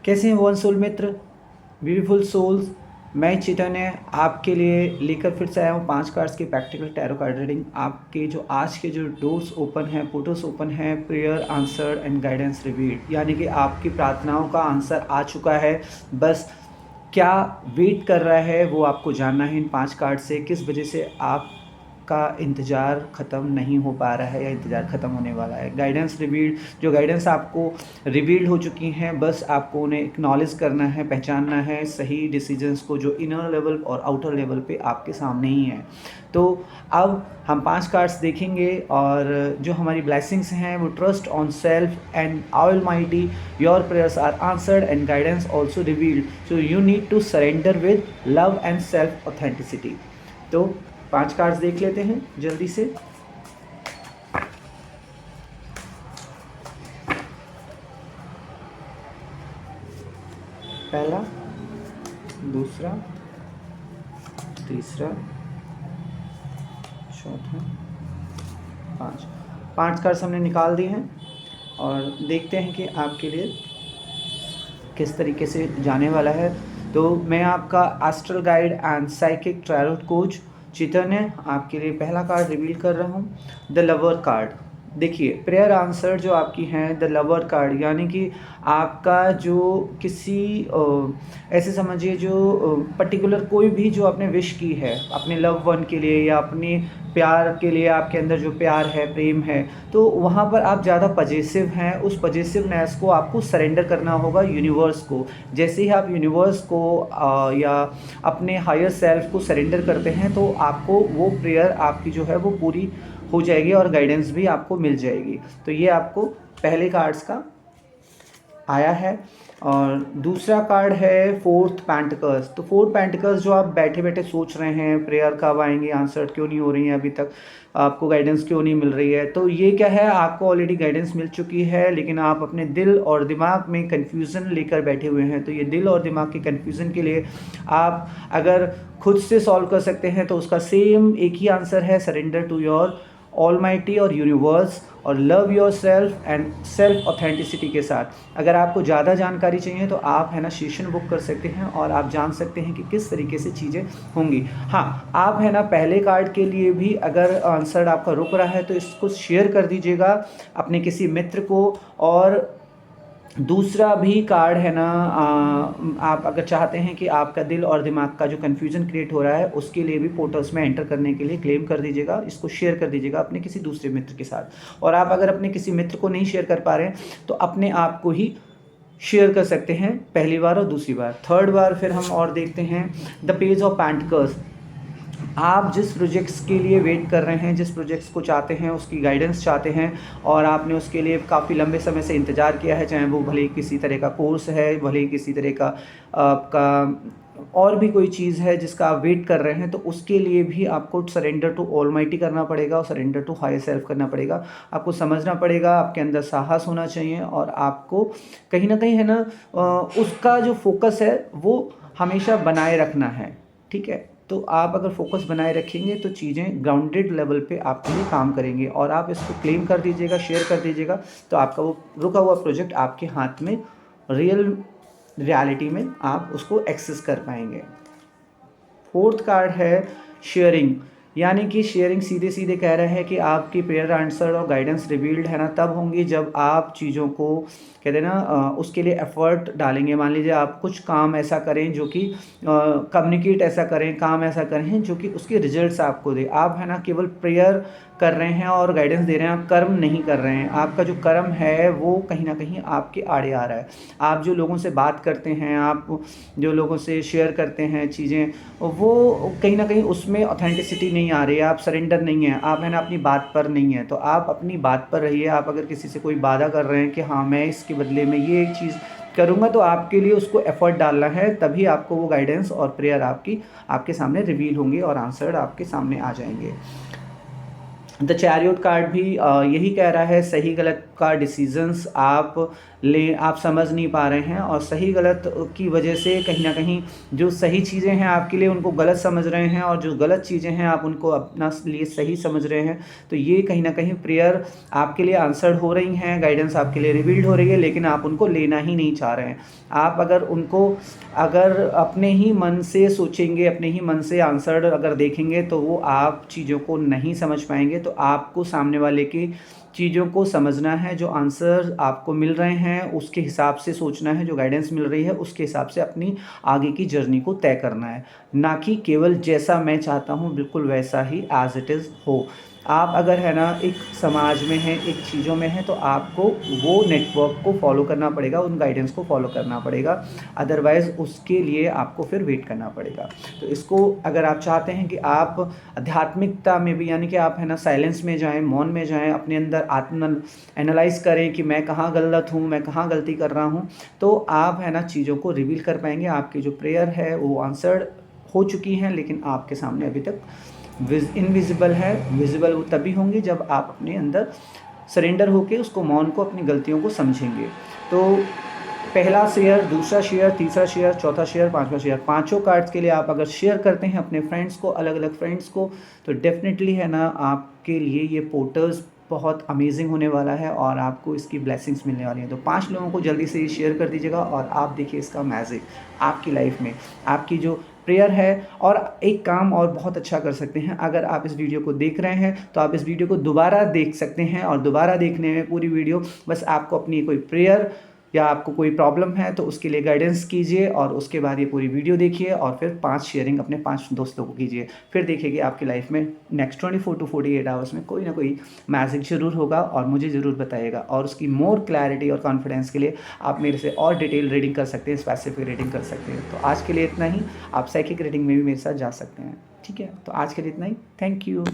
कैसे हैं one soul मित्र, beautiful souls. मैं चैतन्य आपके लिए लेकर फिर से आया हूँ 5 कार्ड्स की प्रैक्टिकल टैरो कार्ड रीडिंग। आपके जो आज के जो डोर्स ओपन हैं, पोर्टल्स ओपन हैं, prayer answered and guidance revealed, यानी कि आपकी प्रार्थनाओं का आंसर आ चुका है। बस क्या वेट कर रहा है वो आपको जानना है इन 5 कार्ड से। किस वजह से आपका इंतज़ार ख़त्म नहीं हो पा रहा है या इंतज़ार ख़त्म होने वाला है। गाइडेंस रिवील्ड, जो गाइडेंस आपको रिवील्ड हो चुकी हैं, बस आपको उन्हें एक्नॉलेज करना है, पहचानना है सही डिसीजंस को जो इनर लेवल और आउटर लेवल पे आपके सामने ही हैं। तो अब हम 5 कार्ड्स देखेंगे और जो हमारी ब्लेसिंग्स हैं वो trust on self and almighty, your prayers are answered and guidance also revealed, so you need to surrender with love and self authenticity. तो 5 कार्ड्स देख लेते हैं जल्दी से। पहला, दूसरा, तीसरा, चौथा, 5 कार्ड्स हमने निकाल दिए हैं और देखते हैं कि आपके लिए किस तरीके से जाने वाला है। तो मैं आपका astral guide and psychic tarot coach Chaitanya आपके लिए पहला कार्ड रिवील कर रहा हूँ, द लवर कार्ड। देखिए, प्रेयर आंसर जो आपकी हैं द लवर कार्ड, यानी कि आपका जो किसी ऐसे समझिए जो पर्टिकुलर कोई भी जो आपने विश की है अपने लव वन के लिए या अपने प्यार के लिए, आपके अंदर जो प्यार है, प्रेम है, तो वहाँ पर आप ज़्यादा पजेसिव हैं। उस पजेसिवनेस को आपको सरेंडर करना होगा यूनिवर्स को। जैसे ही आप यूनिवर्स को या अपने हायर सेल्फ को सरेंडर करते हैं तो आपको वो प्रेयर आपकी जो है वो पूरी हो जाएगी और गाइडेंस भी आपको मिल जाएगी। तो ये आपको पहले कार्ड्स का आया है। और दूसरा कार्ड है फोर्थ पेंटिकल्स। तो फोर्थ पेंटिकल्स जो आप बैठे बैठे सोच रहे हैं प्रेयर कब आएंगे, आंसर क्यों नहीं हो रही है, अभी तक आपको गाइडेंस क्यों नहीं मिल रही है, तो ये क्या है, आपको ऑलरेडी गाइडेंस मिल चुकी है लेकिन आप अपने दिल और दिमाग में कन्फ्यूज़न लेकर बैठे हुए हैं। तो ये दिल और दिमाग के कन्फ्यूज़न के लिए आप अगर खुद से सॉल्व कर सकते हैं तो उसका सेम एक ही आंसर है, सरेंडर टू योर ऑलमाइटी और यूनिवर्स और love your self and self authenticity के साथ। अगर आपको ज़्यादा जानकारी चाहिए तो आप है ना सेशन बुक कर सकते हैं और आप जान सकते हैं कि किस तरीके से चीज़ें होंगी। हाँ, आप है ना पहले कार्ड के लिए भी अगर आंसर आपका रुक रहा है तो इसको शेयर कर दीजिएगा अपने किसी मित्र को। और दूसरा भी कार्ड है ना, आप अगर चाहते हैं कि आपका दिल और दिमाग का जो कन्फ्यूज़न क्रिएट हो रहा है उसके लिए भी पोर्टल्स में एंटर करने के लिए क्लेम कर दीजिएगा, इसको शेयर कर दीजिएगा अपने किसी दूसरे मित्र के साथ। और आप अगर अपने किसी मित्र को नहीं शेयर कर पा रहे हैं तो अपने आप को ही शेयर कर सकते हैं, पहली बार और दूसरी बार। थर्ड बार फिर हम और देखते हैं द पेज ऑफ पेंटिकल्स। आप जिस प्रोजेक्ट्स के लिए वेट कर रहे हैं, जिस प्रोजेक्ट्स को चाहते हैं, उसकी गाइडेंस चाहते हैं और आपने उसके लिए काफ़ी लंबे समय से इंतज़ार किया है, चाहे वो भले ही किसी तरह का कोर्स है, भले ही किसी तरह का आपका और भी कोई चीज़ है जिसका आप वेट कर रहे हैं, तो उसके लिए भी आपको सरेंडर टू ऑलमाइटी करना पड़ेगा और सरेंडर टू हायर सेल्फ करना पड़ेगा। आपको समझना पड़ेगा, आपके अंदर साहस होना चाहिए और आपको कहीं ना कहीं है ना उसका जो फोकस है वो हमेशा बनाए रखना है। ठीक है, तो आप अगर फोकस बनाए रखेंगे तो चीज़ें ग्राउंडेड लेवल पे आपके लिए काम करेंगे और आप इसको क्लेम कर दीजिएगा, शेयर कर दीजिएगा, तो आपका वो रुका हुआ प्रोजेक्ट आपके हाथ में रियलिटी में आप उसको एक्सेस कर पाएंगे। फोर्थ कार्ड है शेयरिंग, यानी कि शेयरिंग सीधे सीधे कह रहा है कि आपकी प्रेयर आंसर और गाइडेंस रिवील्ड है ना तब होंगी जब आप चीज़ों को कहते हैं ना उसके लिए एफर्ट डालेंगे। मान लीजिए आप कुछ काम ऐसा करें जो कि कम्युनिकेट ऐसा करें, काम ऐसा करें जो कि उसके रिजल्ट्स आपको दे। आप है ना केवल प्रेयर कर रहे हैं और गाइडेंस दे रहे हैं, आप कर्म नहीं कर रहे हैं। आपका जो कर्म है वो कहीं ना कहीं आपके आड़े आ रहा है। आप जो लोगों से बात करते हैं, आप जो लोगों से शेयर करते हैं चीज़ें, वो कहीं ना कहीं उसमें ऑथेंटिसिटी नहीं आ रही है, आप सरेंडर नहीं है, आप है ना अपनी बात पर नहीं है। तो आप अपनी बात पर रहिए। आप अगर किसी से कोई वादा कर रहे हैं कि हाँ मैं इसके बदले में ये एक चीज़ करूँगा, तो आपके लिए उसको एफर्ट डालना है, तभी आपको वो गाइडेंस और प्रेयर आपके सामने रिवील होंगे और आंसर आपके सामने आ जाएंगे। द चैरियट कार्ड भी यही कह रहा है, सही गलत आपका डिसीजंस आप समझ नहीं पा रहे हैं, और सही गलत की वजह से कहीं ना कहीं जो सही चीज़ें हैं आपके लिए उनको गलत समझ रहे हैं, और जो गलत चीज़ें हैं आप उनको अपना लिए सही समझ रहे हैं। तो ये कहीं ना कहीं प्रेयर आपके लिए आंसर्ड हो रही हैं, गाइडेंस आपके लिए रिवील्ड हो रही है, लेकिन आप उनको लेना ही नहीं चाह रहे हैं। आप अगर अपने ही मन से सोचेंगे, अपने ही मन से आंसर्ड अगर देखेंगे, तो वो आप चीज़ों को नहीं समझ पाएंगे। तो आपको सामने वाले की चीज़ों को समझना है, जो आंसर आपको मिल रहे हैं उसके हिसाब से सोचना है, जो गाइडेंस मिल रही है उसके हिसाब से अपनी आगे की जर्नी को तय करना है, ना कि केवल जैसा मैं चाहता हूँ बिल्कुल वैसा ही एज इट इज़ हो। आप अगर है ना एक समाज में हैं, एक चीज़ों में हैं, तो आपको वो नेटवर्क को फॉलो करना पड़ेगा, उन गाइडेंस को फॉलो करना पड़ेगा, अदरवाइज़ उसके लिए आपको फिर वेट करना पड़ेगा। तो इसको अगर आप चाहते हैं कि आप आध्यात्मिकता में भी, यानी कि आप है ना साइलेंस में जाएं, मौन में जाएं, अपने अंदर आत्म एनालाइज करें कि मैं कहाँ गलत हूँ, मैं कहाँ गलती कर रहा हूँ, तो आप है ना चीज़ों को रिवील कर पाएंगे। आपकी जो प्रेयर है वो आंसर्ड हो चुकी हैं, लेकिन आपके सामने अभी तक इनविजिबल है। विजिबल वो तभी होंगी जब आप अपने अंदर सरेंडर होके उसको, मौन को, अपनी गलतियों को समझेंगे। तो पहला शेयर, दूसरा शेयर, तीसरा शेयर, चौथा शेयर, पांचवा शेयर, पांचों कार्ड्स के लिए आप अगर शेयर करते हैं अपने फ्रेंड्स को, अलग अलग फ्रेंड्स को, तो डेफिनेटली है ना आपके लिए ये पोर्टल्स बहुत अमेजिंग होने वाला है और आपको इसकी ब्लेसिंग्स मिलने वाली हैं। तो 5 लोगों को जल्दी से ये शेयर कर दीजिएगा और आप देखिए इसका मैजिक आपकी लाइफ में, आपकी जो प्रेयर है। और एक काम और बहुत अच्छा कर सकते हैं, अगर आप इस वीडियो को देख रहे हैं तो आप इस वीडियो को दोबारा देख सकते हैं, और दोबारा देखने में पूरी वीडियो बस आपको अपनी कोई प्रेयर या आपको कोई प्रॉब्लम है तो उसके लिए गाइडेंस कीजिए, और उसके बाद ये पूरी वीडियो देखिए, और फिर 5 शेयरिंग अपने 5 दोस्तों को कीजिए। फिर देखिए कि आपकी लाइफ में नेक्स्ट 24 to 48 आवर्स में कोई ना कोई मैजिक ज़रूर होगा, और मुझे ज़रूर बताइएगा। और उसकी मोर क्लैरिटी और कॉन्फिडेंस के लिए आप मेरे से और डिटेल रीडिंग कर सकते हैं, स्पेसिफिक रीडिंग कर सकते हैं। तो आज के लिए इतना ही। आप साइकिक रीडिंग में भी मेरे साथ जा सकते हैं, ठीक है। तो आज के लिए इतना ही। Thank you.